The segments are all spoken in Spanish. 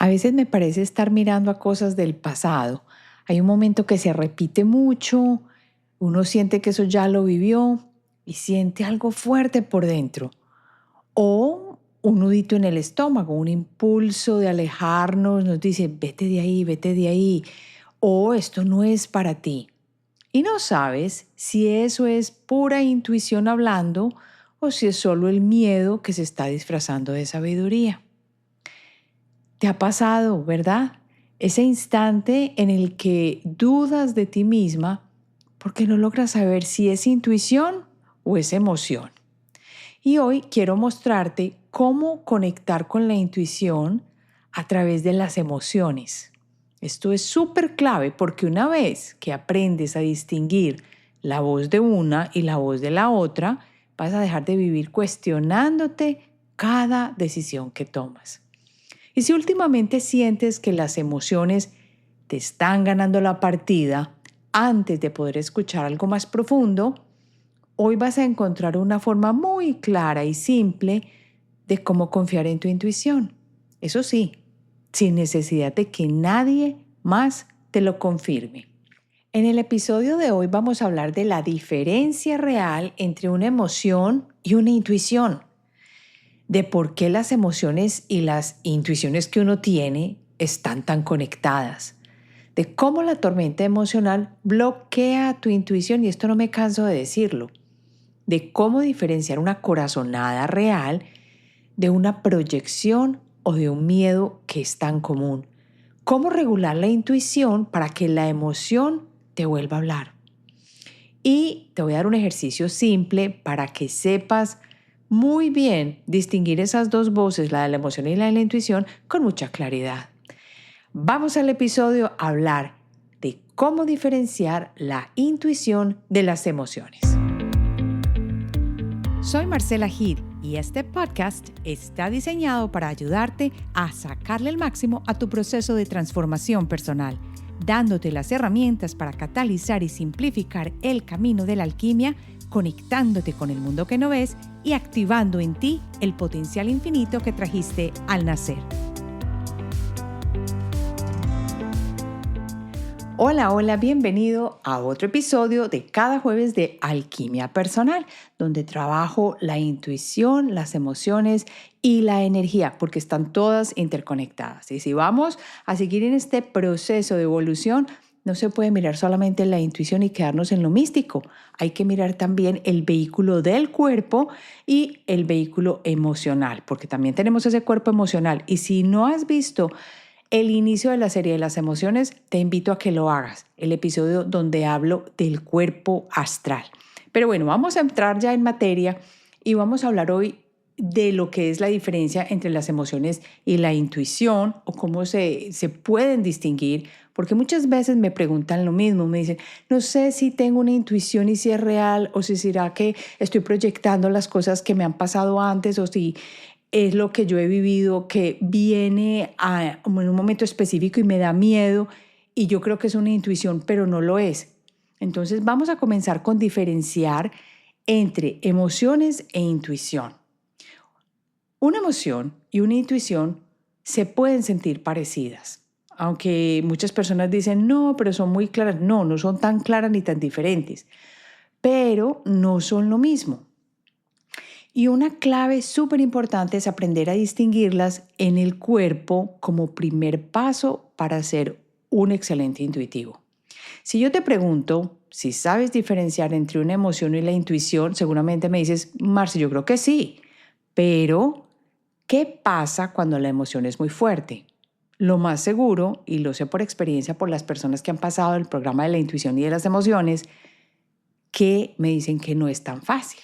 A veces me parece estar mirando a cosas del pasado. Hay un momento que se repite mucho, uno siente que eso ya lo vivió y siente algo fuerte por dentro. O un nudito en el estómago, un impulso de alejarnos, nos dice, vete de ahí, vete de ahí. O esto no es para ti. Y no sabes si eso es pura intuición hablando o si es solo el miedo que se está disfrazando de sabiduría. Te ha pasado, ¿verdad? Ese instante en el que dudas de ti misma porque no logras saber si es intuición o es emoción. Y hoy quiero mostrarte cómo conectar con la intuición a través de las emociones. Esto es súper clave porque una vez que aprendes a distinguir la voz de una y la voz de la otra, vas a dejar de vivir cuestionándote cada decisión que tomas. Y si últimamente sientes que las emociones te están ganando la partida antes de poder escuchar algo más profundo, hoy vas a encontrar una forma muy clara y simple de cómo confiar en tu intuición. Eso sí, sin necesidad de que nadie más te lo confirme. En el episodio de hoy vamos a hablar de la diferencia real entre una emoción y una intuición, de por qué las emociones y las intuiciones que uno tiene están tan conectadas, de cómo la tormenta emocional bloquea tu intuición, y esto no me canso de decirlo, de cómo diferenciar una corazonada real de una proyección o de un miedo que es tan común, cómo regular la intuición para que la emoción te vuelva a hablar. Y te voy a dar un ejercicio simple para que sepas muy bien distinguir esas dos voces, la de la emoción y la de la intuición, con mucha claridad. Vamos al episodio a hablar de cómo diferenciar la intuición de las emociones. Soy Marcela Gid y este podcast está diseñado para ayudarte a sacarle el máximo a tu proceso de transformación personal, dándote las herramientas para catalizar y simplificar el camino de la alquimia, conectándote con el mundo que no ves y activando en ti el potencial infinito que trajiste al nacer. Hola, bienvenido a otro episodio de cada jueves de Alquimia Personal, donde trabajo la intuición, las emociones y la energía, porque están todas interconectadas. Y si vamos a seguir en este proceso de evolución, no se puede mirar solamente la intuición y quedarnos en lo místico. Hay que mirar también el vehículo del cuerpo y el vehículo emocional, porque también tenemos ese cuerpo emocional. Y si no has visto el inicio de la serie de las emociones, te invito a que lo hagas, el episodio donde hablo del cuerpo astral. Pero bueno, vamos a entrar ya en materia y vamos a hablar hoy de lo que es la diferencia entre las emociones y la intuición, o cómo se pueden distinguir, porque muchas veces me preguntan lo mismo, me dicen, no sé si tengo una intuición y si es real, o si será que estoy proyectando las cosas que me han pasado antes, o si es lo que yo he vivido que viene en un momento específico y me da miedo, y yo creo que es una intuición, pero no lo es. Entonces vamos a comenzar con diferenciar entre emociones e intuición. Una emoción y una intuición se pueden sentir parecidas, aunque muchas personas dicen, no, pero son muy claras. No, no son tan claras ni tan diferentes, pero no son lo mismo. Y una clave súper importante es aprender a distinguirlas en el cuerpo como primer paso para ser un excelente intuitivo. Si yo te pregunto si sabes diferenciar entre una emoción y la intuición, seguramente me dices, Marci, yo creo que sí, pero ¿qué pasa cuando la emoción es muy fuerte? Lo más seguro, y lo sé por experiencia por las personas que han pasado el programa de la intuición y de las emociones, que me dicen que no es tan fácil.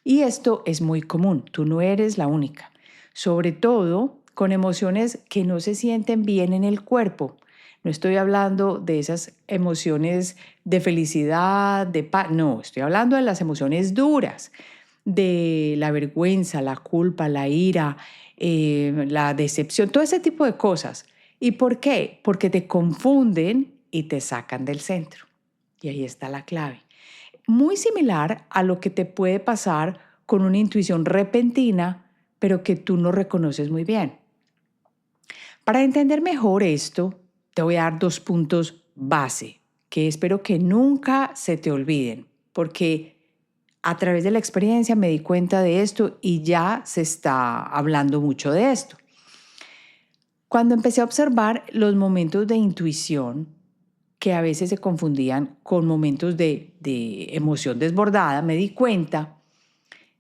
Y esto es muy común, tú no eres la única, sobre todo con emociones que no se sienten bien en el cuerpo. No estoy hablando de esas emociones de felicidad, de paz, no, estoy hablando de las emociones duras, de la vergüenza, la culpa, la ira, la decepción, todo ese tipo de cosas. ¿Y por qué? Porque te confunden y te sacan del centro. Y ahí está la clave. Muy similar a lo que te puede pasar con una intuición repentina, pero que tú no reconoces muy bien. Para entender mejor esto, te voy a dar 2 puntos base que espero que nunca se te olviden, porque a través de la experiencia me di cuenta de esto y ya se está hablando mucho de esto. Cuando empecé a observar los momentos de intuición, que a veces se confundían con momentos de emoción desbordada, me di cuenta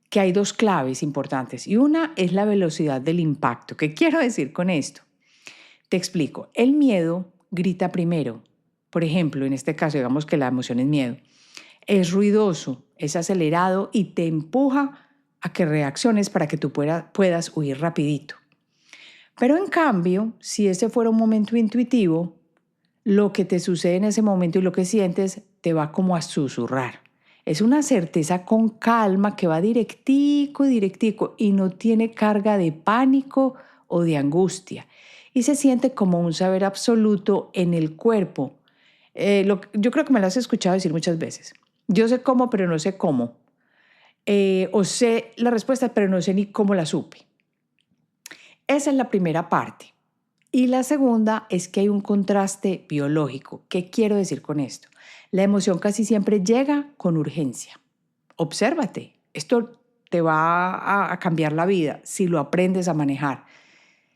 que hay 2 claves importantes y una es la velocidad del impacto. ¿Qué quiero decir con esto? Te explico. El miedo grita primero. Por ejemplo, en este caso, digamos que la emoción es miedo. Es ruidoso, es acelerado y te empuja a que reacciones para que tú puedas huir rapidito. Pero en cambio, si ese fuera un momento intuitivo, lo que te sucede en ese momento y lo que sientes te va como a susurrar. Es una certeza con calma que va directico, directico y no tiene carga de pánico o de angustia. Y se siente como un saber absoluto en el cuerpo. Yo creo que me lo has escuchado decir muchas veces. Yo sé cómo, pero no sé cómo. O sé la respuesta, pero no sé ni cómo la supe. Esa es la primera parte. Y la segunda es que hay un contraste biológico. ¿Qué quiero decir con esto? La emoción casi siempre llega con urgencia. Obsérvate, esto te va a cambiar la vida si lo aprendes a manejar.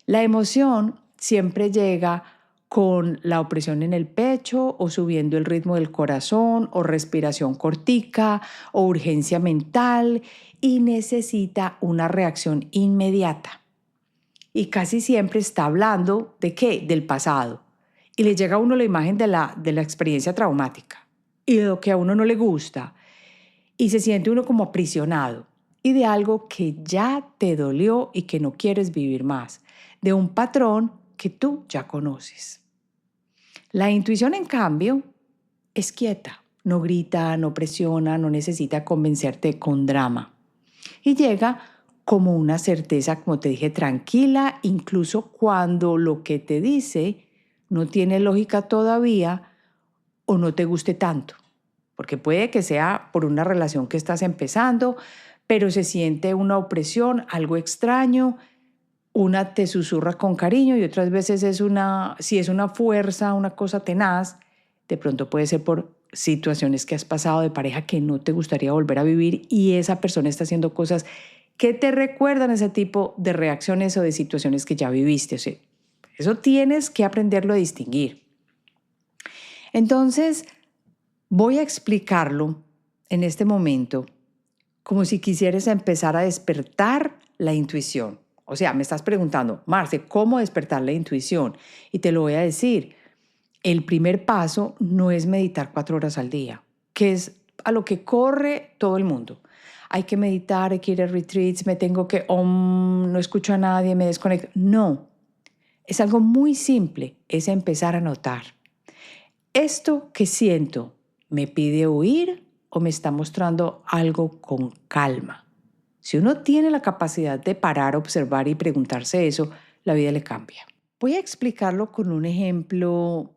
La emoción siempre llega con la opresión en el pecho o subiendo el ritmo del corazón o respiración cortica o urgencia mental y necesita una reacción inmediata. Y casi siempre está hablando ¿de qué? Del pasado. Y le llega a uno la imagen de la experiencia traumática y de lo que a uno no le gusta. Y se siente uno como aprisionado y de algo que ya te dolió y que no quieres vivir más, de un patrón que tú ya conoces. La intuición, en cambio, es quieta, no grita, no presiona, no necesita convencerte con drama. Y llega como una certeza, como te dije, tranquila, incluso cuando lo que te dice no tiene lógica todavía o no te guste tanto. Porque puede que sea por una relación que estás empezando, pero se siente una opresión, algo extraño, una te susurra con cariño y otras veces si es una fuerza, una cosa tenaz, de pronto puede ser por situaciones que has pasado de pareja que no te gustaría volver a vivir y esa persona está haciendo cosas que te recuerdan ese tipo de reacciones o de situaciones que ya viviste. O sea, eso tienes que aprenderlo a distinguir. Entonces, voy a explicarlo en este momento como si quisieras empezar a despertar la intuición. O sea, me estás preguntando, Marce, ¿cómo despertar la intuición? Y te lo voy a decir. El primer paso no es meditar 4 horas al día, que es a lo que corre todo el mundo. Hay que meditar, hay que ir a retreats, me tengo que, no escucho a nadie, me desconecto. No, es algo muy simple, es empezar a notar. ¿Esto que siento me pide huir o me está mostrando algo con calma? Si uno tiene la capacidad de parar, observar y preguntarse eso, la vida le cambia. Voy a explicarlo con un ejemplo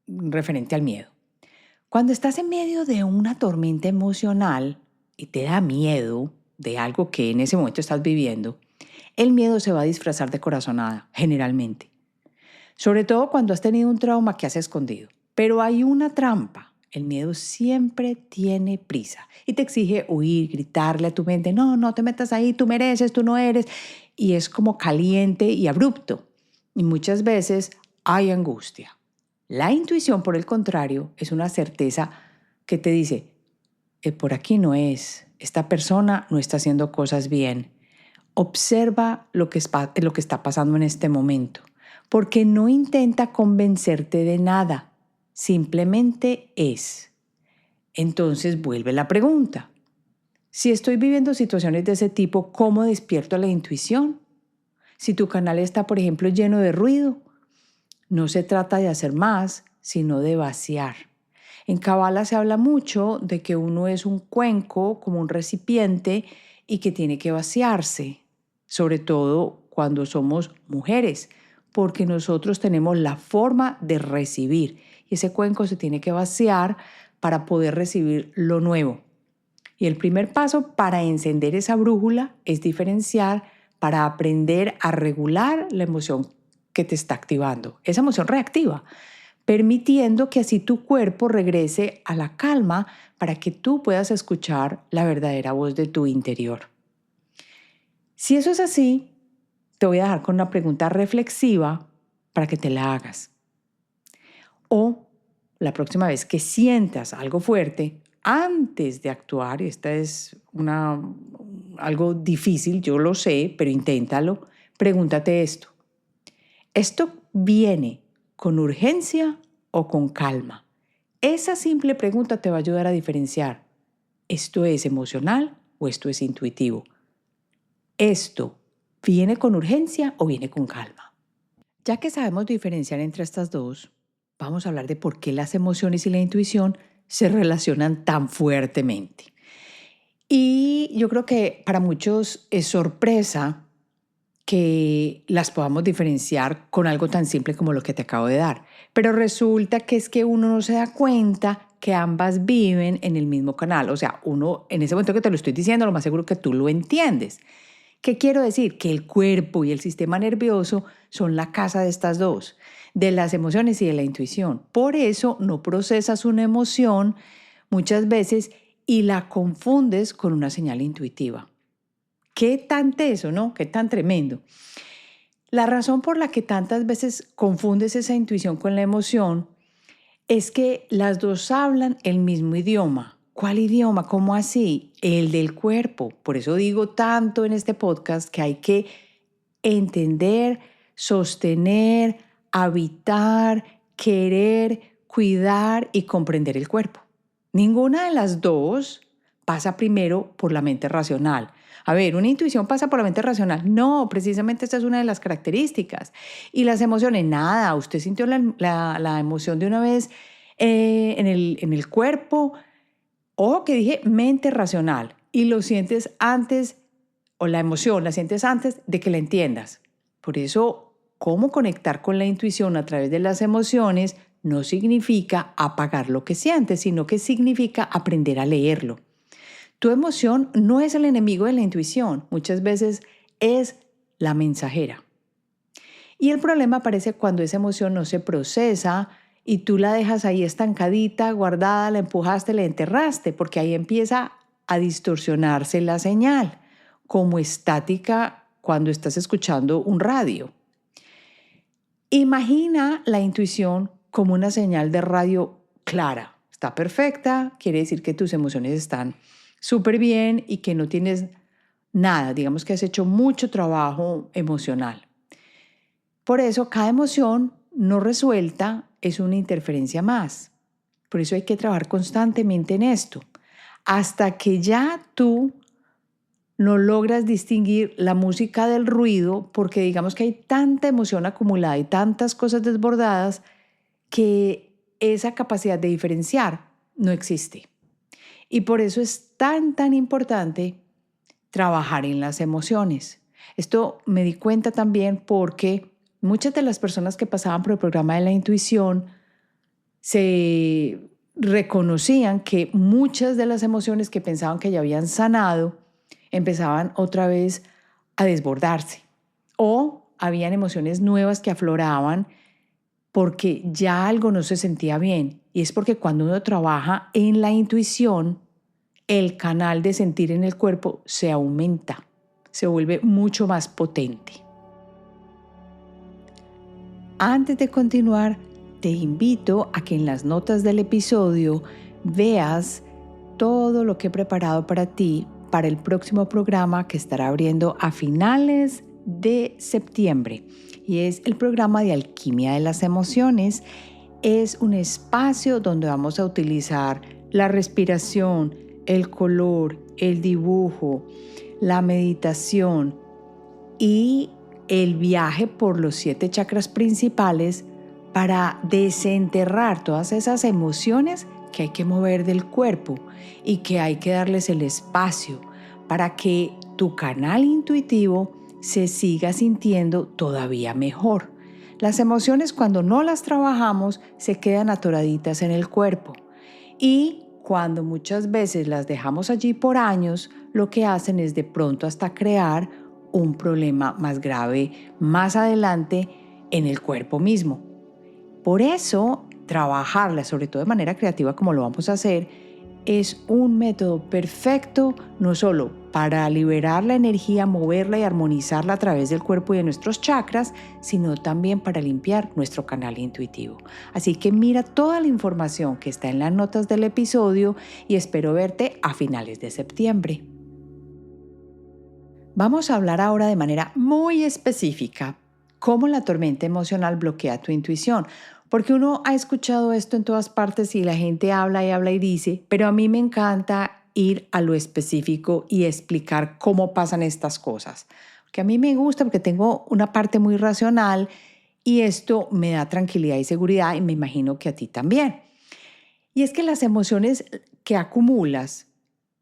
referente al miedo. Cuando estás en medio de una tormenta emocional y te da miedo de algo que en ese momento estás viviendo, el miedo se va a disfrazar de corazonada, generalmente. Sobre todo cuando has tenido un trauma que has escondido. Pero hay una trampa. El miedo siempre tiene prisa y te exige huir, gritarle a tu mente, no, no te metas ahí, tú mereces, tú no eres. Y es como caliente y abrupto. Y muchas veces hay angustia. La intuición, por el contrario, es una certeza que te dice, por aquí no es, esta persona no está haciendo cosas bien. Observa lo que está pasando en este momento, porque no intenta convencerte de nada, simplemente es. Entonces vuelve la pregunta. Si estoy viviendo situaciones de ese tipo, ¿cómo despierto la intuición? Si tu canal está, por ejemplo, lleno de ruido, no se trata de hacer más, sino de vaciar. En Kabbalah se habla mucho de que uno es un cuenco, como un recipiente, y que tiene que vaciarse, sobre todo cuando somos mujeres, porque nosotros tenemos la forma de recibir y ese cuenco se tiene que vaciar para poder recibir lo nuevo. Y el primer paso para encender esa brújula es diferenciar, para aprender a regular la emoción que te está activando, esa emoción reactiva, permitiendo que así tu cuerpo regrese a la calma para que tú puedas escuchar la verdadera voz de tu interior. Si eso es así, te voy a dejar con una pregunta reflexiva para que te la hagas. O la próxima vez que sientas algo fuerte, antes de actuar, y esta es algo difícil, yo lo sé, pero inténtalo, pregúntate esto. ¿Esto viene con urgencia o con calma? Esa simple pregunta te va a ayudar a diferenciar. ¿Esto es emocional o esto es intuitivo? ¿Esto viene con urgencia o viene con calma? Ya que sabemos diferenciar entre estas dos, vamos a hablar de por qué las emociones y la intuición se relacionan tan fuertemente. Y yo creo que para muchos es sorpresa que las podamos diferenciar con algo tan simple como lo que te acabo de dar. Pero resulta que es que uno no se da cuenta que ambas viven en el mismo canal. O sea, uno, en ese momento que te lo estoy diciendo, lo más seguro que tú lo entiendes. ¿Qué quiero decir? Que el cuerpo y el sistema nervioso son la casa de estas dos, de las emociones y de la intuición. Por eso no procesas una emoción muchas veces y la confundes con una señal intuitiva. Qué tan teso, ¿no? Qué tan tremendo. La razón por la que tantas veces confundes esa intuición con la emoción es que las dos hablan el mismo idioma. ¿Cuál idioma? ¿Cómo así? El del cuerpo. Por eso digo tanto en este podcast que hay que entender, sostener, habitar, querer, cuidar y comprender el cuerpo. Ninguna de las dos pasa primero por la mente racional. A ver, ¿una intuición pasa por la mente racional? No, precisamente esta es una de las características. Y las emociones, nada, usted sintió la emoción de una vez en el cuerpo. Ojo que dije mente racional y lo sientes antes, o la emoción la sientes antes de que la entiendas. Por eso, cómo conectar con la intuición a través de las emociones no significa apagar lo que sientes, sino que significa aprender a leerlo. Tu emoción no es el enemigo de la intuición, muchas veces es la mensajera. Y el problema aparece cuando esa emoción no se procesa y tú la dejas ahí estancadita, guardada, la empujaste, la enterraste, porque ahí empieza a distorsionarse la señal, como estática cuando estás escuchando un radio. Imagina la intuición como una señal de radio clara. Está perfecta, quiere decir que tus emociones están súper bien y que no tienes nada, digamos que has hecho mucho trabajo emocional. Por eso cada emoción no resuelta es una interferencia más. Por eso hay que trabajar constantemente en esto, hasta que ya tú no logras distinguir la música del ruido, porque digamos que hay tanta emoción acumulada y tantas cosas desbordadas que esa capacidad de diferenciar no existe. Y por eso es tan importante trabajar en las emociones. Esto me di cuenta también porque muchas de las personas que pasaban por el programa de la intuición se reconocían que muchas de las emociones que pensaban que ya habían sanado empezaban otra vez a desbordarse o habían emociones nuevas que afloraban porque ya algo no se sentía bien. Y es porque cuando uno trabaja en la intuición, el canal de sentir en el cuerpo se aumenta, se vuelve mucho más potente. Antes de continuar, te invito a que en las notas del episodio veas todo lo que he preparado para ti para el próximo programa que estará abriendo a finales de septiembre. Y es el programa de Alquimia de las Emociones. Es un espacio donde vamos a utilizar la respiración, el color, el dibujo, la meditación y el viaje por los 7 chakras principales para desenterrar todas esas emociones que hay que mover del cuerpo y que hay que darles el espacio para que tu canal intuitivo se siga sintiendo todavía mejor. Las emociones, cuando no las trabajamos, se quedan atoraditas en el cuerpo y cuando muchas veces las dejamos allí por años, lo que hacen es de pronto hasta crear un problema más grave más adelante en el cuerpo mismo. Por eso, trabajarla, sobre todo de manera creativa como lo vamos a hacer, es un método perfecto no solo para liberar la energía, moverla y armonizarla a través del cuerpo y de nuestros chakras, sino también para limpiar nuestro canal intuitivo. Así que mira toda la información que está en las notas del episodio y espero verte a finales de septiembre. Vamos a hablar ahora de manera muy específica cómo la tormenta emocional bloquea tu intuición. Porque uno ha escuchado esto en todas partes y la gente habla y habla y dice, pero a mí me encanta ir a lo específico y explicar cómo pasan estas cosas. Que a mí me gusta porque tengo una parte muy racional y esto me da tranquilidad y seguridad y me imagino que a ti también. Y es que las emociones que acumulas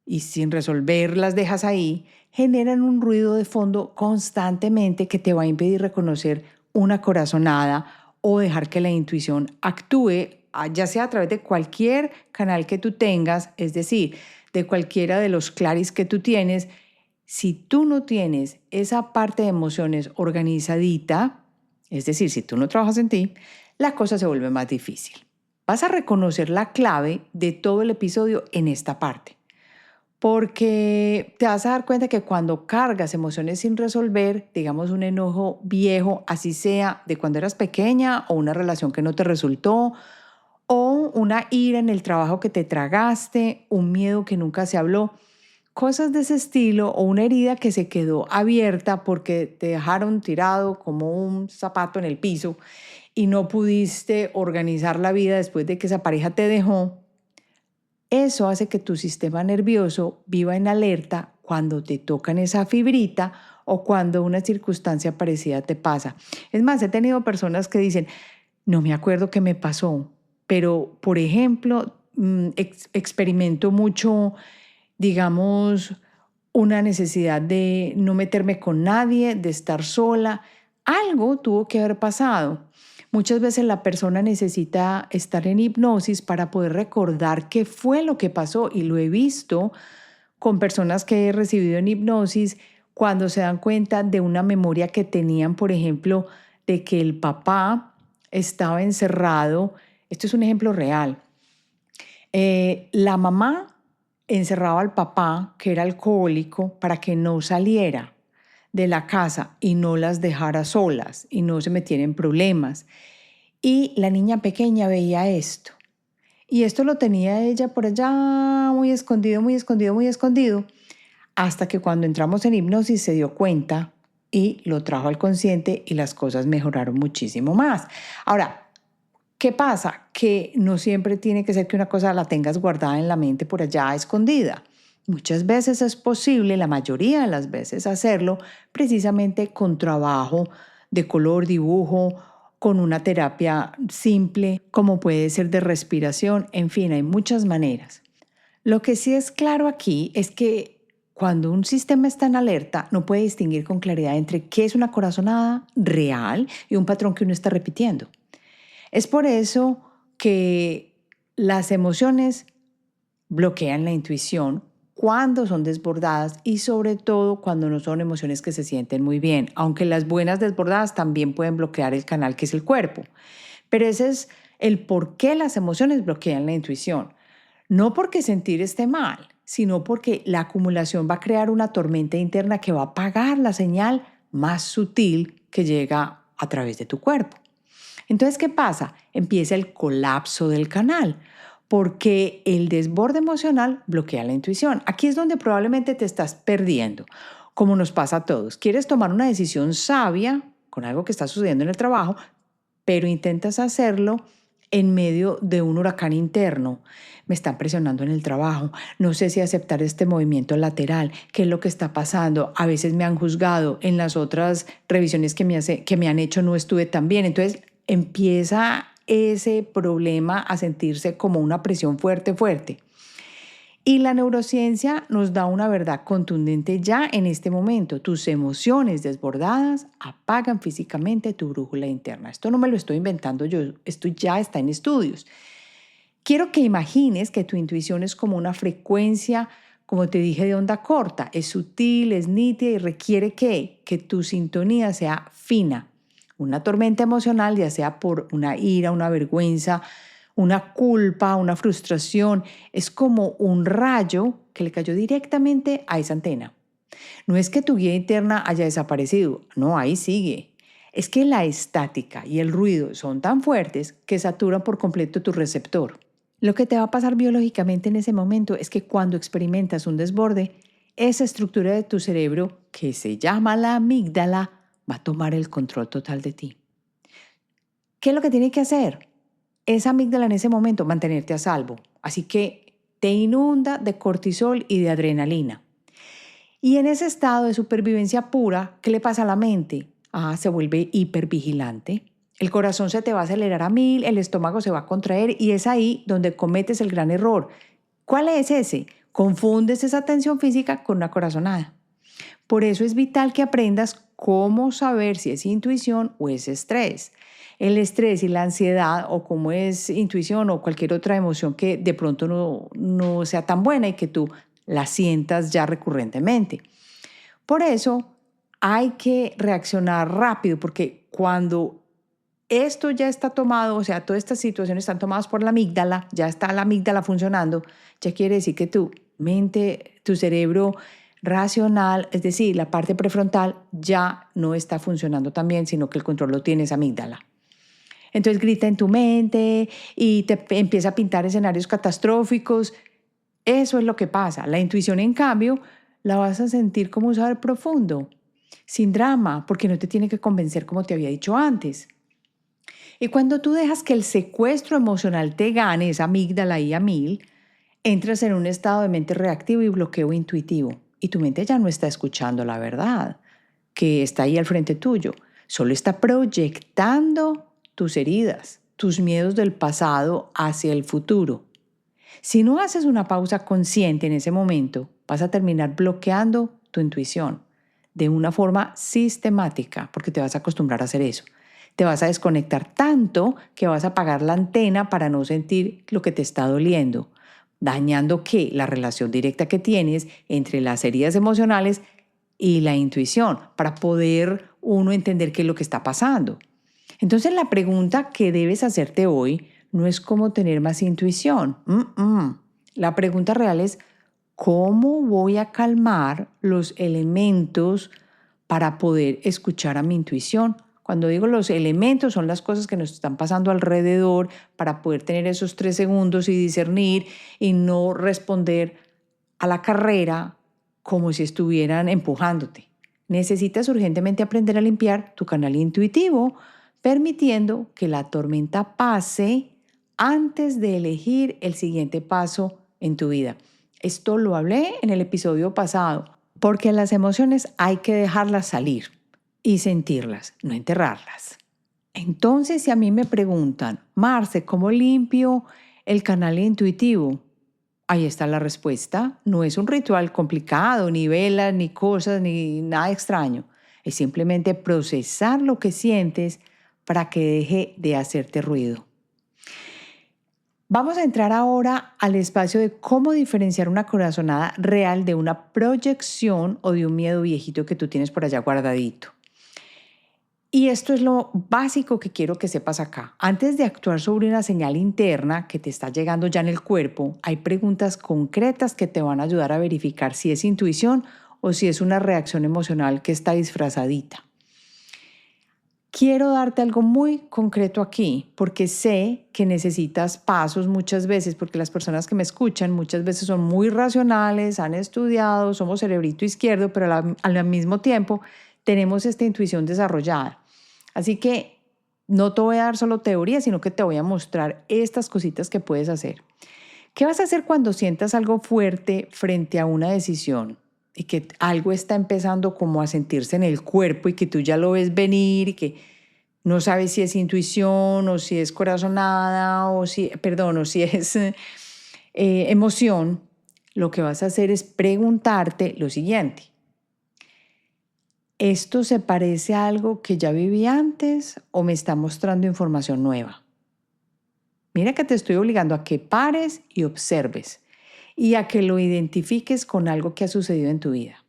y sin resolver las dejas ahí, generan un ruido de fondo constantemente que te va a impedir reconocer una corazonada o dejar que la intuición actúe, ya sea a través de cualquier canal que tú tengas, es decir, de cualquiera de los claris que tú tienes. Si tú no tienes esa parte de emociones organizadita, es decir, si tú no trabajas en ti, la cosa se vuelve más difícil. Vas a reconocer la clave de todo el episodio en esta parte. Porque te vas a dar cuenta que cuando cargas emociones sin resolver, digamos un enojo viejo, así sea de cuando eras pequeña o una relación que no te resultó, o una ira en el trabajo que te tragaste, un miedo que nunca se habló, cosas de ese estilo o una herida que se quedó abierta porque te dejaron tirado como un zapato en el piso y no pudiste organizar la vida después de que esa pareja te dejó. Eso hace que tu sistema nervioso viva en alerta cuando te tocan esa fibrita o cuando una circunstancia parecida te pasa. Es más, he tenido personas que dicen, no me acuerdo qué me pasó, pero por ejemplo, experimento mucho, digamos, una necesidad de no meterme con nadie, de estar sola. Algo tuvo que haber pasado. Muchas veces la persona necesita estar en hipnosis para poder recordar qué fue lo que pasó y lo he visto con personas que he recibido en hipnosis cuando se dan cuenta de una memoria que tenían, por ejemplo, de que el papá estaba encerrado. Esto es un ejemplo real. La mamá encerraba al papá, que era alcohólico, para que no saliera de la casa y no las dejara solas y no se metiera en problemas. Y la niña pequeña veía esto. Y esto lo tenía ella por allá muy escondido, muy escondido, muy escondido, hasta que cuando entramos en hipnosis se dio cuenta y lo trajo al consciente y las cosas mejoraron muchísimo más. Ahora, ¿qué pasa? Que no siempre tiene que ser que una cosa la tengas guardada en la mente por allá escondida. Muchas veces es posible, la mayoría de las veces, hacerlo precisamente con trabajo de color, dibujo, con una terapia simple, como puede ser de respiración, en fin, hay muchas maneras. Lo que sí es claro aquí es que cuando un sistema está en alerta, no puede distinguir con claridad entre qué es una corazonada real y un patrón que uno está repitiendo. Es por eso que las emociones bloquean la intuición cuando son desbordadas y sobre todo cuando no son emociones que se sienten muy bien, aunque las buenas desbordadas también pueden bloquear el canal que es el cuerpo. Pero ese es el por qué las emociones bloquean la intuición. No porque sentir esté mal, sino porque la acumulación va a crear una tormenta interna que va a apagar la señal más sutil que llega a través de tu cuerpo. Entonces, ¿qué pasa? Empieza el colapso del canal, porque el desborde emocional bloquea la intuición. Aquí es donde probablemente te estás perdiendo, como nos pasa a todos. Quieres tomar una decisión sabia con algo que está sucediendo en el trabajo, pero intentas hacerlo en medio de un huracán interno. Me están presionando en el trabajo, no sé si aceptar este movimiento lateral, qué es lo que está pasando, a veces me han juzgado, en las otras revisiones que me han hecho no estuve tan bien. Entonces empieza ese problema a sentirse como una presión fuerte, fuerte. Y la neurociencia nos da una verdad contundente ya en este momento. Tus emociones desbordadas apagan físicamente tu brújula interna. Esto no me lo estoy inventando yo, esto ya está en estudios. Quiero que imagines que tu intuición es como una frecuencia, como te dije, de onda corta. Es sutil, es nítida y requiere que tu sintonía sea fina. Una tormenta emocional, ya sea por una ira, una vergüenza, una culpa, una frustración, es como un rayo que le cayó directamente a esa antena. No es que tu guía interna haya desaparecido, no, ahí sigue. Es que la estática y el ruido son tan fuertes que saturan por completo tu receptor. Lo que te va a pasar biológicamente en ese momento es que cuando experimentas un desborde, esa estructura de tu cerebro, que se llama la amígdala, va a tomar el control total de ti. ¿Qué es lo que tiene que hacer? Esa amígdala en ese momento, mantenerte a salvo. Así que te inunda de cortisol y de adrenalina. Y en ese estado de supervivencia pura, ¿qué le pasa a la mente? Se vuelve hipervigilante. El corazón se te va a acelerar a 1000, el estómago se va a contraer y es ahí donde cometes el gran error. ¿Cuál es ese? Confundes esa tensión física con una corazonada. Por eso es vital que aprendas cómo saber si es intuición o es estrés. El estrés y la ansiedad, o como es intuición o cualquier otra emoción que de pronto no sea tan buena y que tú la sientas ya recurrentemente. Por eso hay que reaccionar rápido, porque cuando esto ya está tomado, o sea, todas estas situaciones están tomadas por la amígdala, ya está la amígdala funcionando, ya quiere decir que tu mente, tu cerebro racional, es decir, la parte prefrontal, ya no está funcionando tan bien, sino que el control lo tiene esa amígdala. Entonces grita en tu mente y te empieza a pintar escenarios catastróficos. Eso es lo que pasa. La intuición, en cambio, la vas a sentir como un saber profundo, sin drama, porque no te tiene que convencer como te había dicho antes. Y cuando tú dejas que el secuestro emocional te gane, esa amígdala ahí a 1000, entras en un estado de mente reactivo y bloqueo intuitivo. Y tu mente ya no está escuchando la verdad, que está ahí al frente tuyo. Solo está proyectando tus heridas, tus miedos del pasado hacia el futuro. Si no haces una pausa consciente en ese momento, vas a terminar bloqueando tu intuición de una forma sistemática, porque te vas a acostumbrar a hacer eso. Te vas a desconectar tanto que vas a apagar la antena para no sentir lo que te está doliendo, dañando ¿qué? La relación directa que tienes entre las heridas emocionales y la intuición, para poder uno entender qué es lo que está pasando. Entonces la pregunta que debes hacerte hoy no es cómo tener más intuición. La pregunta real es cómo voy a calmar los elementos para poder escuchar a mi intuición. Cuando digo los elementos, son las cosas que nos están pasando alrededor para poder tener esos 3 segundos y discernir y no responder a la carrera como si estuvieran empujándote. Necesitas urgentemente aprender a limpiar tu canal intuitivo, permitiendo que la tormenta pase antes de elegir el siguiente paso en tu vida. Esto lo hablé en el episodio pasado, porque las emociones hay que dejarlas salir y sentirlas, no enterrarlas. Entonces, si a mí me preguntan, Marce, ¿cómo limpio el canal intuitivo? Ahí está la respuesta. No es un ritual complicado, ni velas, ni cosas, ni nada extraño. Es simplemente procesar lo que sientes para que deje de hacerte ruido. Vamos a entrar ahora al espacio de cómo diferenciar una corazonada real de una proyección o de un miedo viejito que tú tienes por allá guardadito. Y esto es lo básico que quiero que sepas acá. Antes de actuar sobre una señal interna que te está llegando ya en el cuerpo, hay preguntas concretas que te van a ayudar a verificar si es intuición o si es una reacción emocional que está disfrazadita. Quiero darte algo muy concreto aquí, porque sé que necesitas pasos muchas veces, porque las personas que me escuchan muchas veces son muy racionales, han estudiado, somos cerebrito izquierdo, pero al mismo tiempo tenemos esta intuición desarrollada. Así que no te voy a dar solo teoría, sino que te voy a mostrar estas cositas que puedes hacer. ¿Qué vas a hacer cuando sientas algo fuerte frente a una decisión y que algo está empezando como a sentirse en el cuerpo y que tú ya lo ves venir y que no sabes si es intuición o si es corazonada o si es emoción? Lo que vas a hacer es preguntarte lo siguiente. ¿Esto se parece a algo que ya viví antes o me está mostrando información nueva? Mira que te estoy obligando a que pares y observes y a que lo identifiques con algo que ha sucedido en tu vida.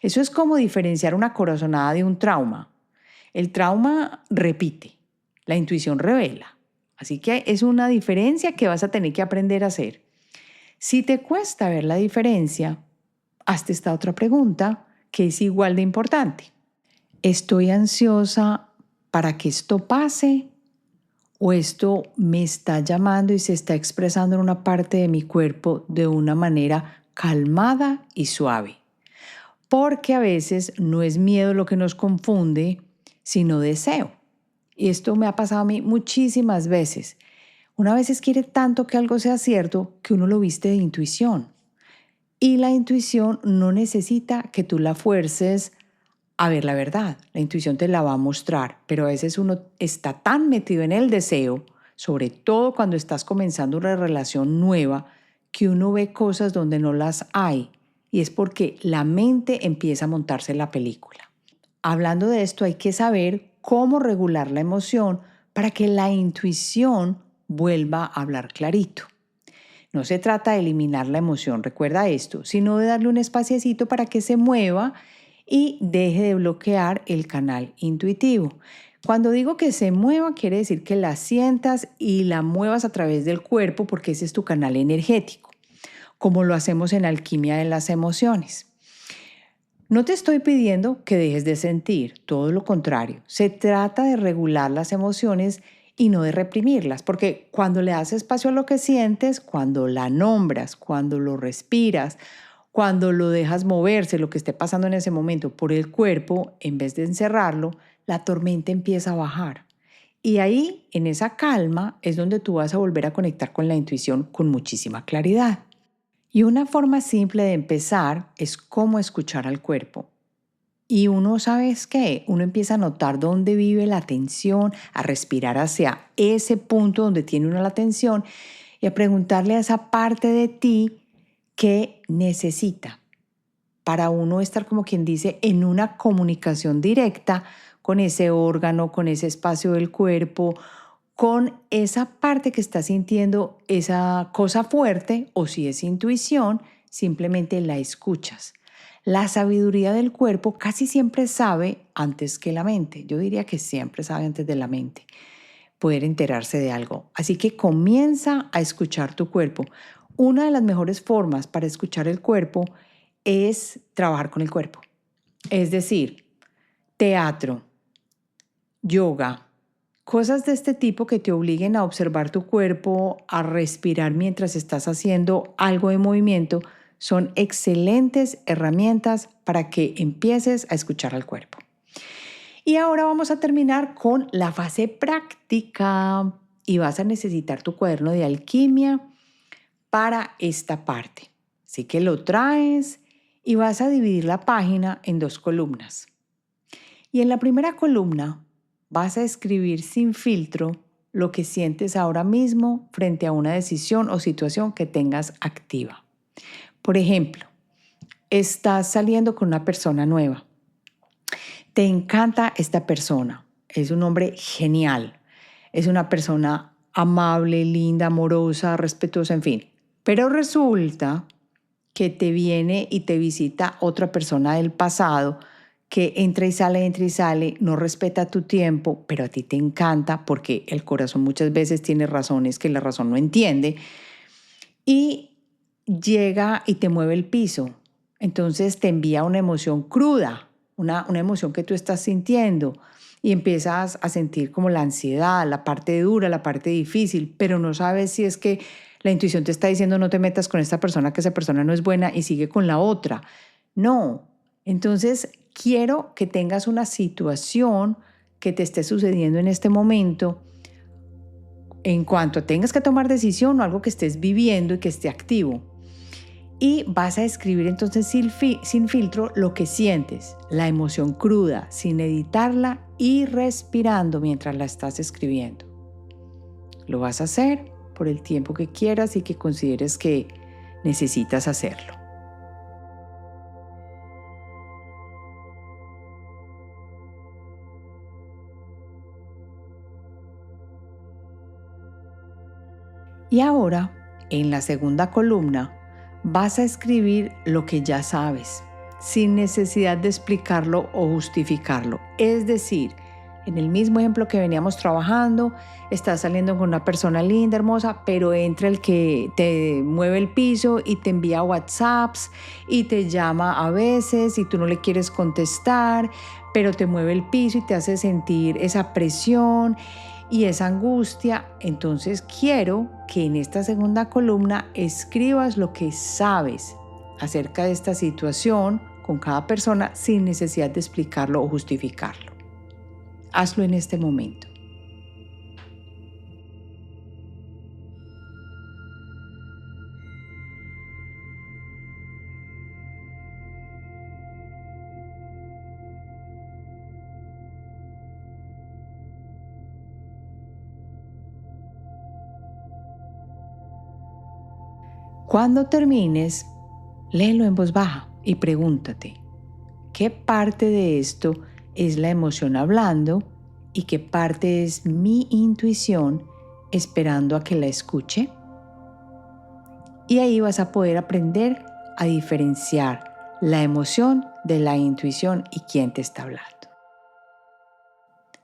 Eso es como diferenciar una corazonada de un trauma. El trauma repite, la intuición revela. Así que es una diferencia que vas a tener que aprender a hacer. Si te cuesta ver la diferencia, hazte esta otra pregunta que es igual de importante. ¿Estoy ansiosa para que esto pase? ¿O esto me está llamando y se está expresando en una parte de mi cuerpo de una manera calmada y suave? Porque a veces no es miedo lo que nos confunde, sino deseo. Y esto me ha pasado a mí muchísimas veces. Una vez quiere tanto que algo sea cierto que uno lo viste de intuición. Y la intuición no necesita que tú la fuerces a ver la verdad. La intuición te la va a mostrar, pero a veces uno está tan metido en el deseo, sobre todo cuando estás comenzando una relación nueva, que uno ve cosas donde no las hay. Y es porque la mente empieza a montarse la película. Hablando de esto, hay que saber cómo regular la emoción para que la intuición vuelva a hablar clarito. No se trata de eliminar la emoción, recuerda esto, sino de darle un espaciecito para que se mueva y deje de bloquear el canal intuitivo. Cuando digo que se mueva, quiere decir que la sientas y la muevas a través del cuerpo porque ese es tu canal energético, como lo hacemos en Alquimia de las Emociones. No te estoy pidiendo que dejes de sentir, todo lo contrario. Se trata de regular las emociones y no de reprimirlas, porque cuando le das espacio a lo que sientes, cuando la nombras, cuando lo respiras, cuando lo dejas moverse, lo que esté pasando en ese momento por el cuerpo, en vez de encerrarlo, la tormenta empieza a bajar. Y ahí, en esa calma, es donde tú vas a volver a conectar con la intuición con muchísima claridad. Y una forma simple de empezar es cómo escuchar al cuerpo. Y uno, ¿sabes qué? Uno empieza a notar dónde vive la tensión, a respirar hacia ese punto donde tiene uno la tensión y a preguntarle a esa parte de ti qué necesita para uno estar, como quien dice, en una comunicación directa con ese órgano, con ese espacio del cuerpo, con esa parte que está sintiendo esa cosa fuerte, o si es intuición, simplemente la escuchas. La sabiduría del cuerpo casi siempre sabe antes que la mente. Yo diría que siempre sabe antes de la mente poder enterarse de algo. Así que comienza a escuchar tu cuerpo. Una de las mejores formas para escuchar el cuerpo es trabajar con el cuerpo. Es decir, teatro, yoga, cosas de este tipo que te obliguen a observar tu cuerpo, a respirar mientras estás haciendo algo de movimiento, son excelentes herramientas para que empieces a escuchar al cuerpo. Y ahora vamos a terminar con la fase práctica y vas a necesitar tu cuaderno de alquimia para esta parte. Así que lo traes y vas a dividir la página en 2 columnas. Y en la primera columna vas a escribir sin filtro lo que sientes ahora mismo frente a una decisión o situación que tengas activa. Por ejemplo, estás saliendo con una persona nueva. Te encanta esta persona. Es un hombre genial. Es una persona amable, linda, amorosa, respetuosa, en fin. Pero resulta que te viene y te visita otra persona del pasado que entra y sale, no respeta tu tiempo, pero a ti te encanta porque el corazón muchas veces tiene razones que la razón no entiende. Y llega y te mueve el piso. Entonces te envía una emoción cruda, una emoción que tú estás sintiendo y empiezas a sentir como la ansiedad, la parte dura, la parte difícil, pero no sabes si es que la intuición te está diciendo no te metas con esta persona, que esa persona no es buena y sigue con la otra. No. Entonces quiero que tengas una situación que te esté sucediendo en este momento en cuanto tengas que tomar decisión o algo que estés viviendo y que esté activo. Y vas a escribir entonces sin filtro lo que sientes, la emoción cruda, sin editarla y respirando mientras la estás escribiendo. Lo vas a hacer por el tiempo que quieras y que consideres que necesitas hacerlo. Y ahora, en la segunda columna, vas a escribir lo que ya sabes, sin necesidad de explicarlo o justificarlo. Es decir, En el mismo ejemplo que veníamos trabajando, estás saliendo con una persona linda, hermosa, pero entra el que te mueve el piso y te envía WhatsApps y te llama a veces y tú no le quieres contestar, pero te mueve el piso y te hace sentir esa presión y esa angustia. Entonces quiero que en esta segunda columna escribas lo que sabes acerca de esta situación con cada persona sin necesidad de explicarlo o justificarlo. Hazlo en este momento. Cuando termines, léelo en voz baja y pregúntate, ¿qué parte de esto es la emoción hablando y qué parte es mi intuición esperando a que la escuche? Y ahí vas a poder aprender a diferenciar la emoción de la intuición y quién te está hablando.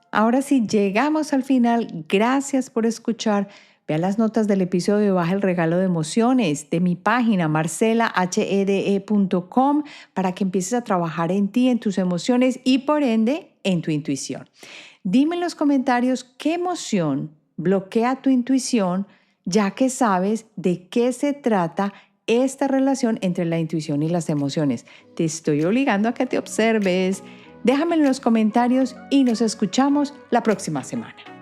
Ahora sí, llegamos al final. Gracias por escuchar. Vea las notas del episodio, baja el regalo de emociones de mi página marcelahede.com para que empieces a trabajar en ti, en tus emociones y por ende en tu intuición. Dime en los comentarios qué emoción bloquea tu intuición, ya que sabes de qué se trata esta relación entre la intuición y las emociones. Te estoy obligando a que te observes. Déjamelo en los comentarios y nos escuchamos la próxima semana.